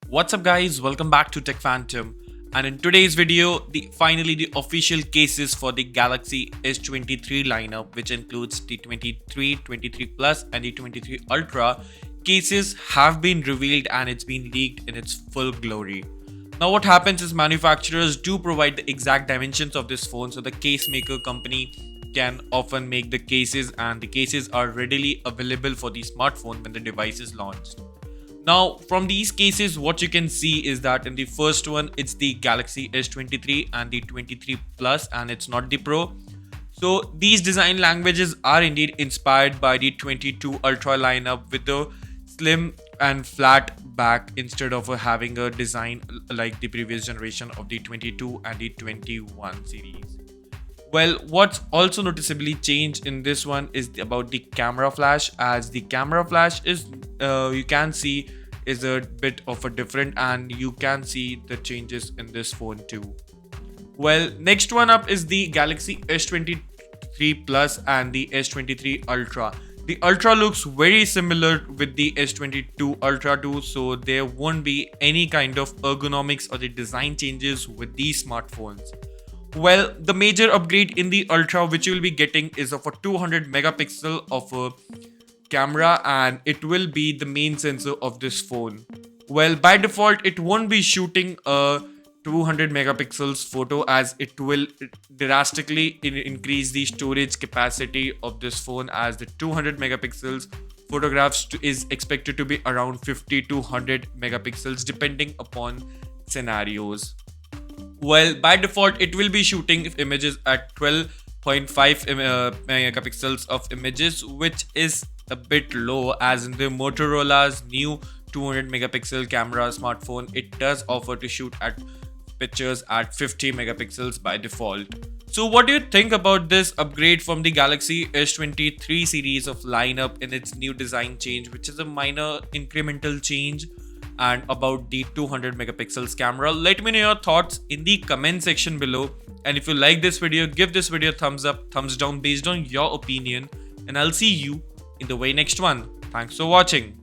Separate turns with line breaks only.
What's up guys, welcome back to Tech Phantom, and in today's video finally the official cases for the Galaxy S23 lineup, which includes the 23, 23 Plus and the 23 Ultra cases have been revealed and it's been leaked in its full glory. Now what happens is manufacturers do provide the exact dimensions of this phone, so the case maker company can often make the cases and the cases are readily available for the smartphone when the device is launched. Now from these cases what you can see is that in the first one it's the Galaxy S23 and the 23 Plus and it's not the Pro. So these design languages are indeed inspired by the 22 Ultra lineup with the slim and flat back instead of having a design like the previous generation of the 22 and the 21 series. Well, what's also noticeably changed in this one is about the camera flash, as the camera flash is you can see is a bit of a different, and you can see the changes in this phone too. Well, next one up is the Galaxy S23 Plus and the S23 Ultra. The Ultra looks very similar with the S22 Ultra too, so there won't be any kind of ergonomics or the design changes with these smartphones. Well, the major upgrade in the Ultra which you will be getting is of a 200 megapixel of a camera, and it will be the main sensor of this phone. Well, by default it won't be shooting a 200 megapixels photo, as it will drastically increase the storage capacity of this phone, as the 200 megapixels photographs is expected to be around 50 to 100 megapixels depending upon scenarios. Well, by default it will be shooting images at 12.5 megapixels of images, which is a bit low, as in the Motorola's new 200 megapixel camera smartphone it does offer to shoot at pictures at 50 megapixels by default. So what do you think about this upgrade from the Galaxy S23 series of lineup in its new design change, which is a minor incremental change, and about the 200 megapixels camera? Let me know your thoughts in the comment section below, and if you like this video, give this video a thumbs up, thumbs down based on your opinion, and I'll see you in the very next one. Thanks for watching.